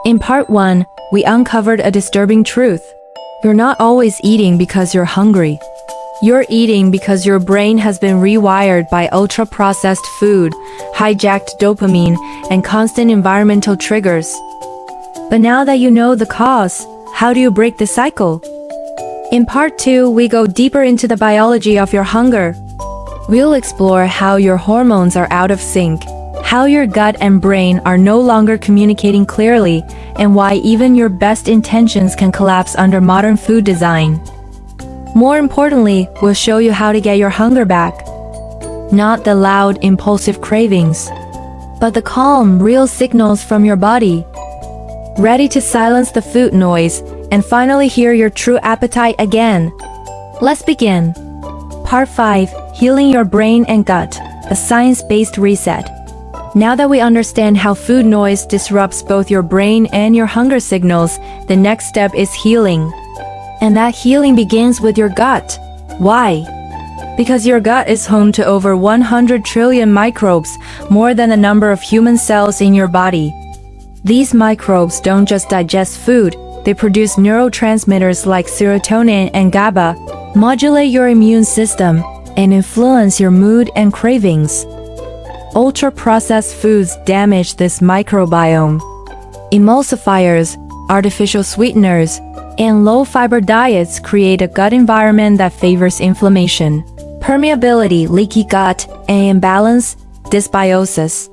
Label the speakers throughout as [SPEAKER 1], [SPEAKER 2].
[SPEAKER 1] In part 1, we uncovered a disturbing truth. You're not always eating because you're hungry. You're eating because your brain has been rewired by ultra-processed food, hijacked dopamine, and constant environmental triggers. But now that you know the cause, how do you break the cycle? In part 2, we go deeper into the biology of your hunger. We'll explore how your hormones are out of sync, how your gut and brain are no longer communicating clearly, and why even your best intentions can collapse under modern food design. More importantly, we'll show you how to get your hunger back. Not the loud, impulsive cravings, but the calm, real signals from your body. Ready to silence the food noise and finally hear your true appetite again? Let's begin. Part 5, Healing Your Brain and Gut, a science-based reset. Now that we understand how food noise disrupts both your brain and your hunger signals, the next step is healing. And that healing begins with your gut. Why? Because your gut is home to over 100 trillion microbes, more than the number of human cells in your body. These microbes don't just digest food, they produce neurotransmitters like serotonin and GABA, modulate your immune system, and influence your mood and cravings. Ultra-processed foods damage this microbiome. Emulsifiers, artificial sweeteners, and low-fiber diets create a gut environment that favors inflammation, permeability, leaky gut, and imbalance, dysbiosis.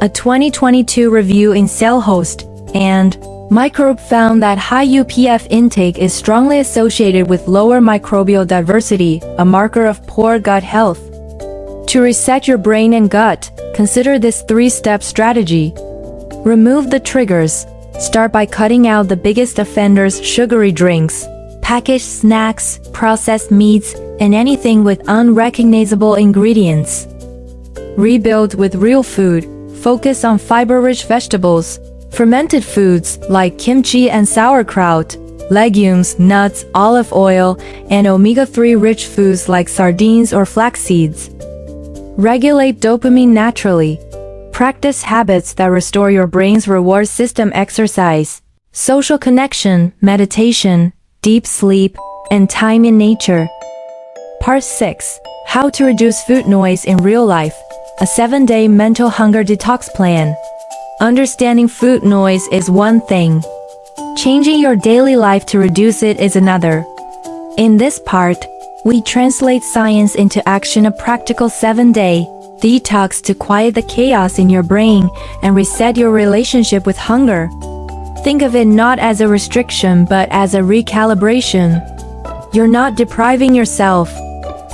[SPEAKER 1] A 2022 review in Cell Host and Microbe found that high UPF intake is strongly associated with lower microbial diversity, a marker of poor gut health. To reset your brain and gut, consider this 3-step strategy. Remove the triggers. Start by cutting out the biggest offenders: sugary drinks, packaged snacks, processed meats, and anything with unrecognizable ingredients. Rebuild with real food. Focus on fiber-rich vegetables, fermented foods like kimchi and sauerkraut, legumes, nuts, olive oil, and omega-3 rich foods like sardines or flax seeds. Regulate dopamine naturally. Practice habits that restore your brain's reward system: exercise, social connection, meditation, deep sleep, and time in nature. Part 6, How to Reduce Food Noise in Real Life, a 7-day mental hunger detox plan. Understanding food noise is one thing. Changing your daily life to reduce it is another. In this part, we translate science into action: a practical 7-day detox to quiet the chaos in your brain and reset your relationship with hunger. Think of it not as a restriction but as a recalibration. You're not depriving yourself.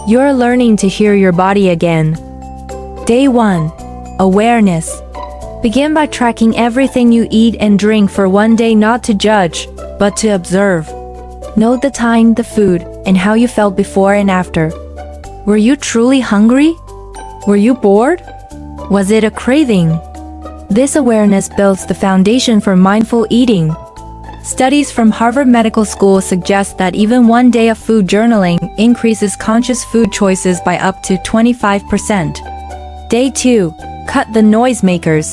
[SPEAKER 1] You're learning to hear your body again. Day 1. Awareness. Begin by tracking everything you eat and drink for one day, not to judge, but to observe. Note the time, the food, and how you felt before and after. Were you truly hungry? Were you bored? Was it a craving? This awareness builds the foundation for mindful eating. Studies from Harvard Medical School suggest that even one day of food journaling increases conscious food choices by up to 25%. Day 2. Cut the noisemakers.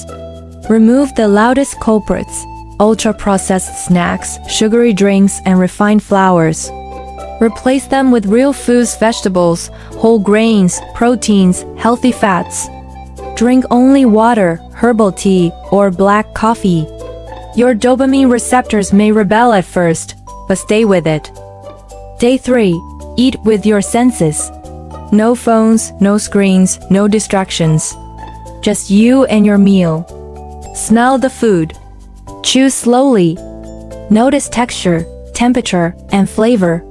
[SPEAKER 1] Remove the loudest culprits: ultra-processed snacks, sugary drinks, and refined flours. Replace them with real foods: vegetables, whole grains, proteins, healthy fats. Drink only water, herbal tea, or black coffee. Your dopamine receptors may rebel at first, but stay with it. Day 3. Eat with your senses. No phones, no screens, no distractions. Just you and your meal. Smell the food. Chew slowly. Notice texture, temperature, and flavor.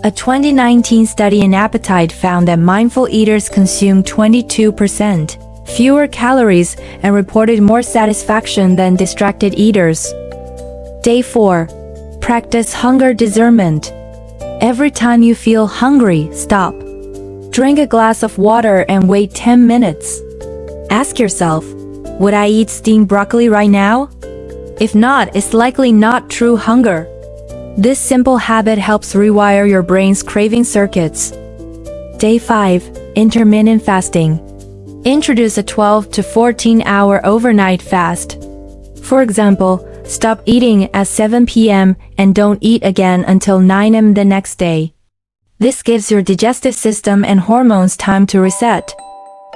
[SPEAKER 1] A 2019 study in appetite found that mindful eaters consumed 22% fewer calories and reported more satisfaction than distracted eaters. Day 4. Practice hunger discernment. Every time you feel hungry, stop. Drink a glass of water and wait 10 minutes. Ask yourself, would I eat steamed broccoli right now? If not, it's likely not true hunger. This simple habit helps rewire your brain's craving circuits. Day 5. Intermittent fasting. Introduce a 12 to 14 hour overnight fast. For example, Stop eating at 7 p.m. and don't eat again until 9 a.m. the next day. This gives your digestive system and hormones time to reset.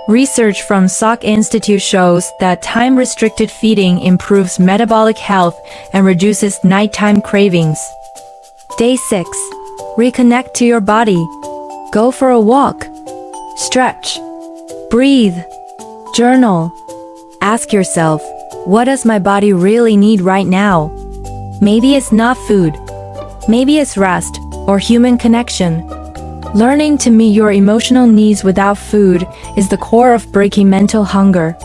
[SPEAKER 1] Research from Salk Institute shows that time-restricted feeding improves metabolic health and reduces nighttime cravings. Day 6. Reconnect to your body. Go for a walk. Stretch. Breathe. Journal. Ask yourself, what does my body really need right now? Maybe it's not food. Maybe it's rest or human connection. Learning to meet your emotional needs without food is the core of breaking mental hunger.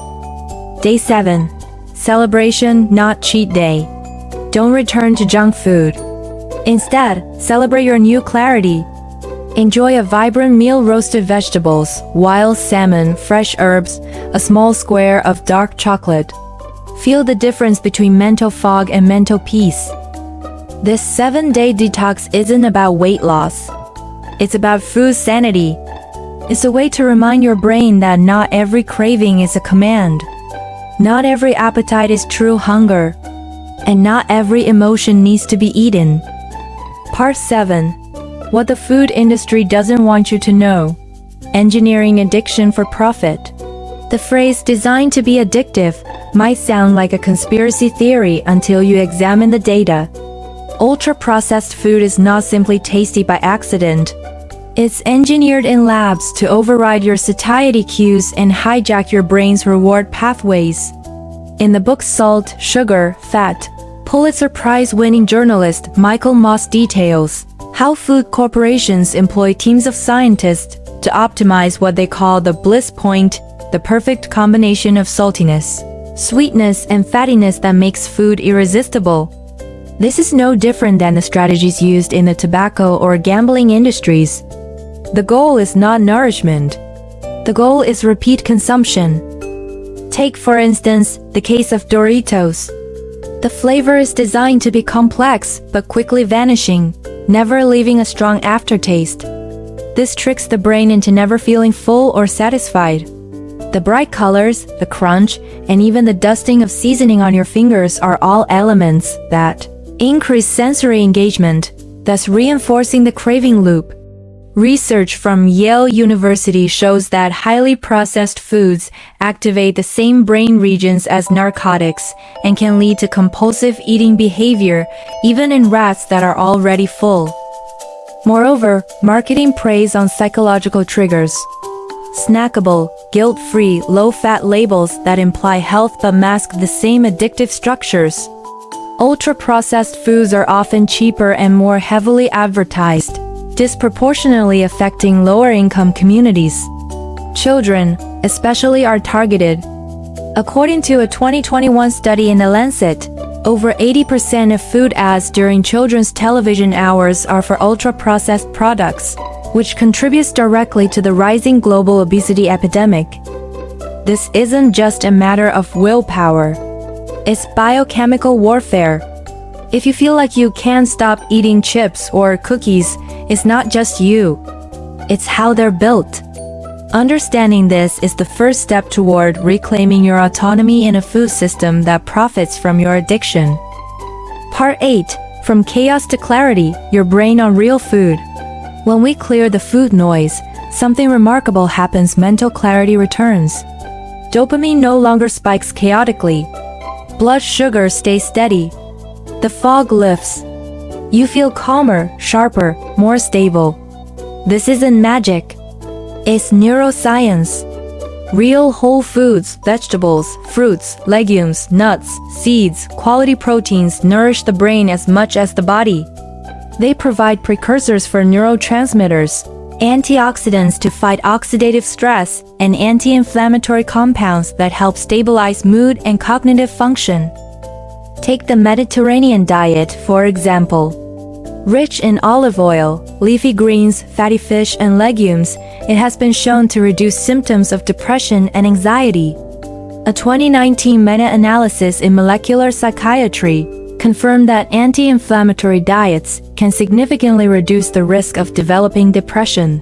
[SPEAKER 1] Day 7. Celebration, not cheat day. Don't return to junk food. Instead, celebrate your new clarity. Enjoy a vibrant meal: roasted vegetables, wild salmon, fresh herbs, a small square of dark chocolate. Feel the difference between mental fog and mental peace. This 7-day detox isn't about weight loss. It's about food sanity. It's a way to remind your brain that not every craving is a command. Not every appetite is true hunger. And not every emotion needs to be eaten. Part 7. What the food industry doesn't want you to know. Engineering addiction for profit. The phrase "designed to be addictive" might sound like a conspiracy theory until you examine the data. Ultra-processed food is not simply tasty by accident. It's engineered in labs to override your satiety cues and hijack your brain's reward pathways. In the book Salt, Sugar, Fat, Pulitzer Prize-winning journalist Michael Moss details how food corporations employ teams of scientists to optimize what they call the bliss point, the perfect combination of saltiness, sweetness, and fattiness that makes food irresistible. This is no different than the strategies used in the tobacco or gambling industries. The goal is not nourishment. The goal is repeat consumption. Take, for instance, the case of Doritos. The flavor is designed to be complex but quickly vanishing, never leaving a strong aftertaste. This tricks the brain into never feeling full or satisfied. The bright colors, the crunch, and even the dusting of seasoning on your fingers are all elements that increase sensory engagement, thus reinforcing the craving loop. Research from Yale University shows that highly processed foods activate the same brain regions as narcotics and can lead to compulsive eating behavior, even in rats that are already full. Moreover, marketing preys on psychological triggers. Snackable, guilt-free, low-fat labels that imply health but mask the same addictive structures. Ultra-processed foods are often cheaper and more heavily advertised, disproportionately affecting lower-income communities. Children, especially, are targeted. According to a 2021 study in The Lancet, over 80% of food ads during children's television hours are for ultra-processed products, which contributes directly to the rising global obesity epidemic. This isn't just a matter of willpower. It's biochemical warfare. If you feel like you can't stop eating chips or cookies, it's not just you. It's how they're built. Understanding this is the first step toward reclaiming your autonomy in a food system that profits from your addiction. Part 8. From chaos to clarity, your brain on real food. When we clear the food noise, something remarkable happens: mental clarity returns. Dopamine no longer spikes chaotically. Blood sugar stays steady. The fog lifts. You feel calmer, sharper, more stable. This isn't magic. It's neuroscience. Real whole foods, vegetables, fruits, legumes, nuts, seeds, quality proteins nourish the brain as much as the body. They provide precursors for neurotransmitters, antioxidants to fight oxidative stress, and anti-inflammatory compounds that help stabilize mood and cognitive function. Take the Mediterranean diet, for example. Rich in olive oil, leafy greens, fatty fish, and legumes, it has been shown to reduce symptoms of depression and anxiety. A 2019 meta-analysis in molecular psychiatry confirmed that anti-inflammatory diets can significantly reduce the risk of developing depression.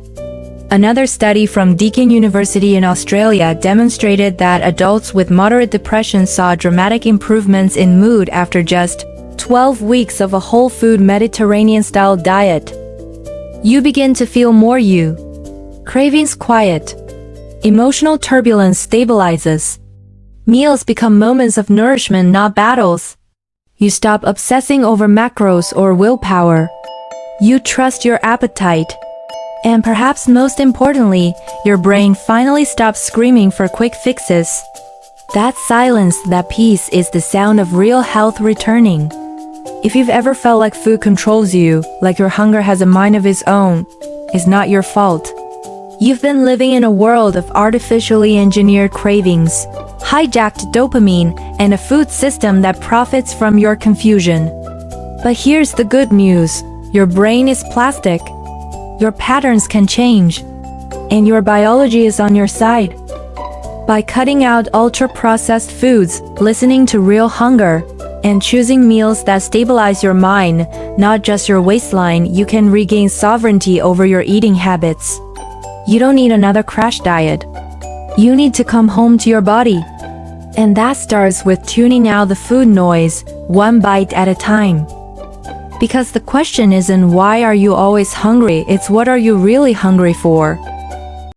[SPEAKER 1] Another study from Deakin University in Australia demonstrated that adults with moderate depression saw dramatic improvements in mood after just 12 weeks of a whole food Mediterranean-style diet. You begin to feel more you. Cravings quiet. Emotional turbulence stabilizes. Meals become moments of nourishment, not battles. You stop obsessing over macros or willpower. You trust your appetite. And perhaps most importantly, your brain finally stops screaming for quick fixes. That silence, that peace is the sound of real health returning. If you've ever felt like food controls you, like your hunger has a mind of its own, it's not your fault. You've been living in a world of artificially engineered cravings, hijacked dopamine, and a food system that profits from your confusion. But here's the good news. Your brain is plastic. Your patterns can change. And your biology is on your side. By cutting out ultra-processed foods, listening to real hunger, and choosing meals that stabilize your mind, not just your waistline, you can regain sovereignty over your eating habits. You don't need another crash diet. You need to come home to your body. And that starts with tuning out the food noise, one bite at a time. Because the question isn't why are you always hungry, it's what are you really hungry for?